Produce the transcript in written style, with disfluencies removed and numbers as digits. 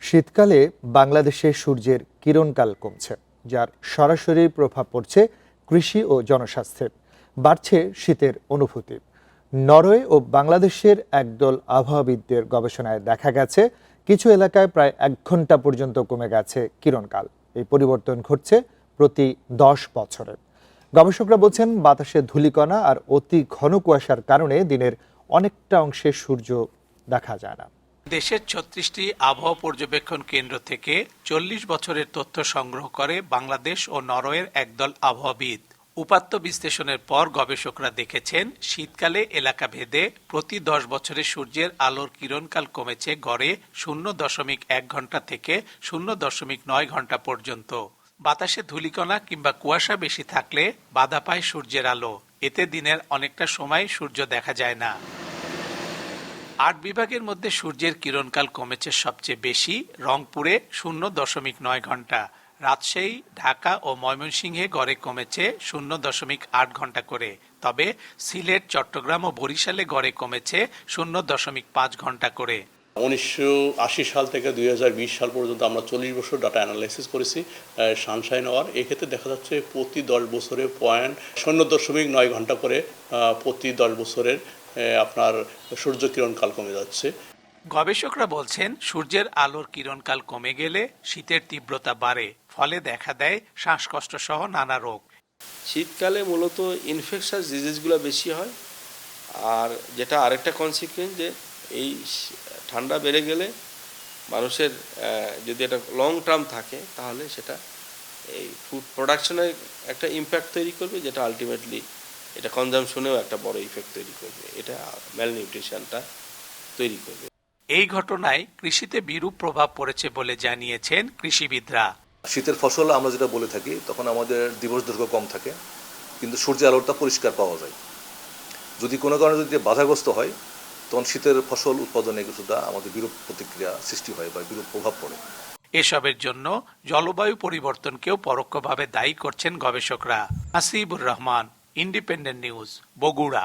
শীতকালে বাংলাদেশে সূর্যের কিরণকাল কমছে, যার সরাসরি প্রভাব পড়ছে কৃষি ও জনস্বাস্থ্যে। বাড়ছে শীতের অনুভূতি। নরওয়ে ও বাংলাদেশের একদল আবহাওয়াবিদদের গবেষণায় দেখা গেছে, কিছু এলাকায় প্রায় 1 ঘন্টা পর্যন্ত কমে গেছে কিরণকাল। এই পরিবর্তন ঘটছে প্রতি 10 বছরে। গবেষকরা বলছেন, বাতাসে ধূলিকণা আর অতি ঘন কুয়াশার কারণে দিনের অনেকটা অংশে সূর্য দেখা যায় না। দেশের ৩৬টি আবহাওয়া পর্যবেক্ষণ কেন্দ্র থেকে ৪০ বছরের তথ্য সংগ্রহ করে বাংলাদেশ ও নরওয়ের একদল আবহাওয়াবিদ। উপাত্ত বিশ্লেষণের পর গবেষকরা দেখেছেন, শীতকালে এলাকা ভেদে প্রতি 10 বছরে সূর্যের আলোর কিরণকাল কমেছে গড়ে 0.1 ঘন্টা থেকে 0.9 ঘন্টা পর্যন্ত। বাতাসে ধূলিকণা কিংবা কুয়াশা বেশি থাকলে বাধা পায় সূর্যের আলো। এতে দিনের অনেকটা সময় সূর্য দেখা যায় না। 8 বিভাগের মধ্যে সূর্যের কিরণকাল কমেছে সবচেয়ে বেশি রংপুরে 0.9 ঘন্টা, রাজশাহী, ঢাকা ও ময়মনসিংহে গড়ে কমেছে 0.8 ঘন্টা করে। তবে সিলেট, চট্টগ্রাম ও বরিশালে গড়ে কমেছে 0.5 ঘন্টা করে। 1980 সাল থেকে 2020 সাল পর্যন্ত আমরা 40 বছর ডাটা অ্যানালাইসিস করেছি সানশাইন আওয়ার। এক্ষেত্রে দেখা যাচ্ছে প্রতি 10 বছরে 0.9 ঘন্টা করে প্রতি 10 বছরের আপনার সূর্য কিরণকাল কমে যাচ্ছে। গবেষকরা বলছেন, সূর্যের আলোর কিরণকাল কমে গেলে শীতের তীব্রতা বাড়ে, ফলে দেখা দেয় শ্বাসকষ্ট সহ নানা রোগ। শীতকালে মূলত ইনফেকশাস ডিজিজগুলো বেশি হয়। আর যেটা আরেকটা কনসিকুয়েন্স, যে এই ঠান্ডা বেড়ে গেলে মানুষের যদি এটা লং টার্ম থাকে, তাহলে সেটা এই ফুড প্রোডাকশনে একটা ইম্প্যাক্ট তৈরি করবে, যেটা আলটিমেটলি এটা কনজামশনেও একটা বড় ইফেক্ট তৈরি করবে। এটা ম্যালনিউট্রিশনটা তৈরি করবে। এই ঘটনায় কৃষিতে বিরূপ প্রভাব পড়েছে বলে জানিয়েছেন কৃষিবিদরা। শীতের ফসল আমরা যেটা বলে থাকি, তখন আমাদের দিবস দৈর্ঘ্য কম থাকে, কিন্তু সূর্যের আলোটা পরিষ্কার পাওয়া যায়। যদি কোনো কারণে যদি বাধাগ্রস্ত হয়, তখন শীতের ফসল উৎপাদনে কিছুটা আমাদের বিরূপ প্রতিক্রিয়া সৃষ্টি হয় বা বিরূপ প্রভাব পড়ে। এসবের জন্য জলবায়ু পরিবর্তনকেও পরোক্ষভাবে দায়ী করছেন গবেষকরা। আসিবুর রহমান, ইন্ডিপেন্ডেন্ট নিউজ, বগুড়া।